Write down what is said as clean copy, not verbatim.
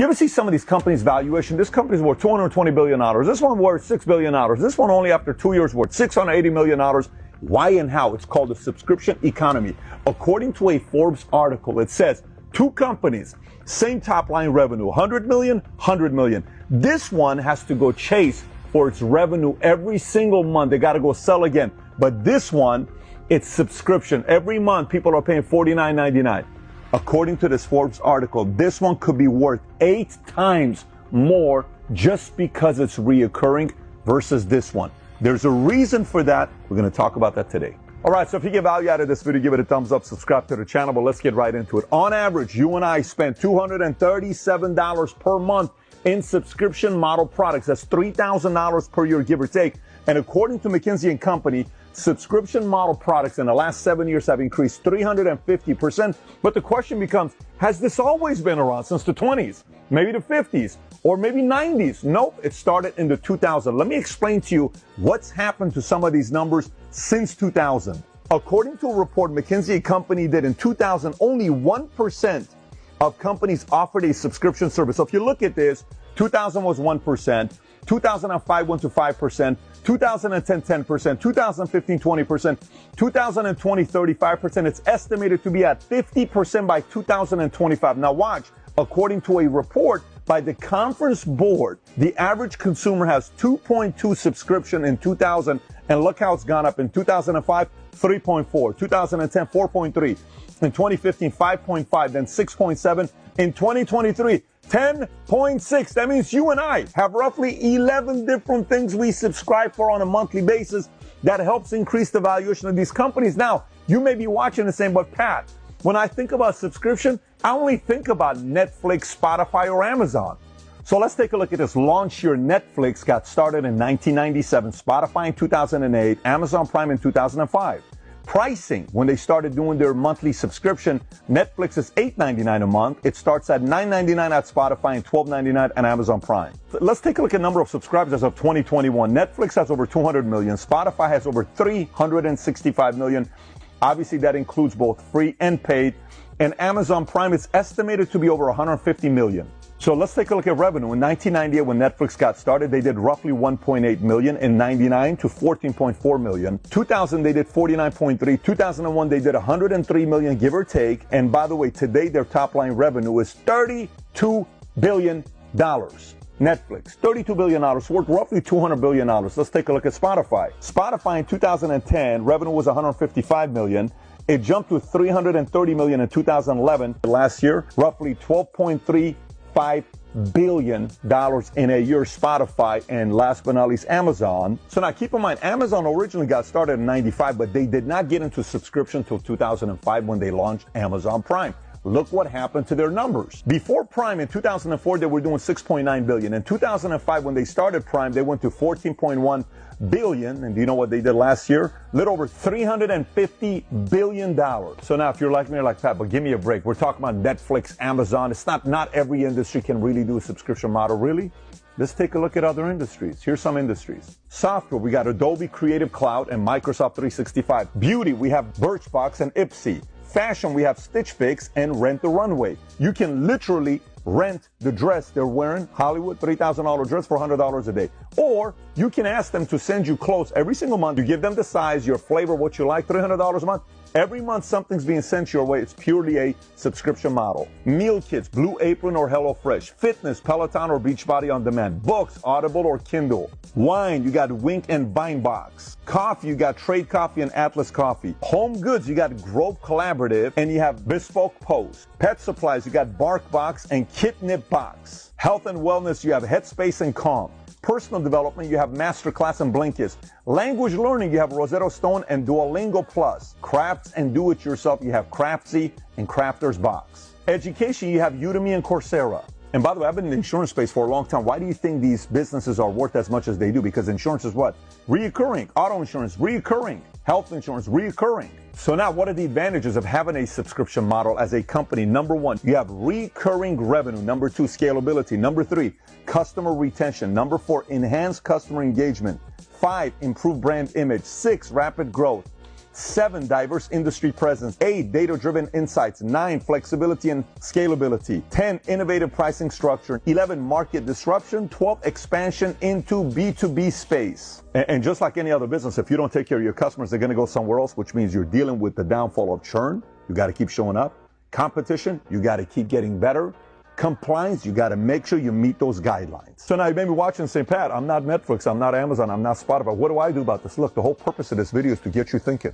You ever see some of these companies' valuation? This company's worth $220 billion. This one worth $6 billion. This one only after 2 years worth $680 million. Why and how? It's called the subscription economy. According to a Forbes article, it says 2 companies, same top line revenue, 100 million, 100 million. This one has to go chase for its revenue every single month. They got to go sell again. But this one, it's subscription. Every month, people are paying $49.99. According to this Forbes article, this one could be worth 8 times more just because it's reoccurring versus this one. There's a reason for that. We're going to talk about that today. All right, so if you get value out of this video, give it a thumbs up, subscribe to the channel, but let's get right into it. On average, you and I spend $237 per month in subscription model products. That's $3,000 per year, give or take. And according to McKinsey & Company, subscription model products in the last 7 years have increased 350%. But the question becomes, has this always been around since the 20s, maybe the 50s, or maybe 90s? Nope, it started in the 2000s. Let me explain to you what's happened to some of these numbers since 2000. According to a report McKinsey & Company did in 2000, only 1% of companies offered a subscription service. So if you look at this, 2000 was 1%, 2005 went to 5%, 2010, 10%, 2015, 20%, 2020, 35%. It's estimated to be at 50% by 2025. Now watch, according to a report by the Conference Board, the average consumer has 2.2 subscription in 2000, and look how it's gone up. In 2005, 3.4, 2010, 4.3, in 2015, 5.5, then 6.7, in 2023, 10.6. That means you and I have roughly 11 different things we subscribe for on a monthly basis that helps increase the valuation of these companies. Now, you may be watching and saying, but Pat, when I think about subscription, I only think about Netflix, Spotify, or Amazon. So let's take a look at this. Launch year Netflix got started in 1997, Spotify in 2008, Amazon Prime in 2005. Pricing, when they started doing their monthly subscription, Netflix is $8.99 a month. It starts at $9.99 at Spotify and $12.99 at Amazon Prime. Let's take a look at number of subscribers as of 2021. Netflix has over 200 million. Spotify has over 365 million. Obviously, that includes both free and paid. And Amazon Prime is estimated to be over 150 million. So let's take a look at revenue. In 1998, when Netflix got started, they did roughly 1.8 million. In 99 to 14.4 million. 2000, they did 49.3. 2001, they did 103 million, give or take. And by the way, today their top line revenue is $32 billion. Netflix, $32 billion, worth roughly $200 billion. Let's take a look at Spotify. Spotify in 2010, revenue was 155 million. It jumped to 330 million in 2011. Last year, roughly $12.35 billion in a year. Spotify, and last but not least, Amazon. So now keep in mind, Amazon originally got started in 95, but they did not get into subscription until 2005 when they launched Amazon Prime. Look what happened to their numbers. Before Prime in 2004, they were doing 6.9 billion. In 2005, when they started Prime, they went to 14.1 billion. And do you know what they did last year? A little over $350 billion. So now if you're like me, you're like, Pat, but give me a break. We're talking about Netflix, Amazon. It's not every industry can really do a subscription model, really. Let's take a look at other industries. Here's some industries. Software, we got Adobe Creative Cloud and Microsoft 365. Beauty, we have Birchbox and Ipsy. Fashion, we have Stitch Fix and Rent the Runway. You can literally rent the dress they're wearing, Hollywood, $3,000 dress for $100 a day. Or you can ask them to send you clothes every single month. You give them the size, your flavor, what you like, $300 a month. Every month something's being sent your way. It's purely a subscription model. Meal kits, Blue Apron or HelloFresh. Fitness, Peloton or Beachbody On Demand. Books, Audible or Kindle. Wine, you got Wink and Vinebox. Coffee, you got Trade Coffee and Atlas Coffee. Home goods, you got Grove Collaborative and you have Bespoke Post. Pet supplies, you got BarkBox and Kitnip Box. Health and wellness, you have Headspace and Calm. Personal development, you have Masterclass and Blinkist. Language learning, you have Rosetta Stone and Duolingo Plus. Crafts and do-it-yourself, you have Craftsy and Crafter's Box. Education, you have Udemy and Coursera. And by the way, I've been in the insurance space for a long time. Why do you think these businesses are worth as much as they do? Because insurance is what? Reoccurring. Auto insurance, reoccurring. Health insurance, reoccurring. So now what are the advantages of having a subscription model as a company? Number one, you have recurring revenue. Number two, scalability. Number three, customer retention. Number four, enhanced customer engagement. 5, improved brand image. 6, rapid growth. 7, diverse industry presence. 8, data-driven insights. 9, flexibility and scalability. 10, innovative pricing structure. 11, market disruption. 12, expansion into B2B space. And just like any other business, if you don't take care of your customers, they're going to go somewhere else, which means you're dealing with the downfall of churn. You got to keep showing up. Competition, you got to keep getting better. Compliance, you got to make sure you meet those guidelines. So now you may be watching and saying, Pat, I'm not Netflix, I'm not Amazon, I'm not Spotify. What do I do about this? Look, the whole purpose of this video is to get you thinking.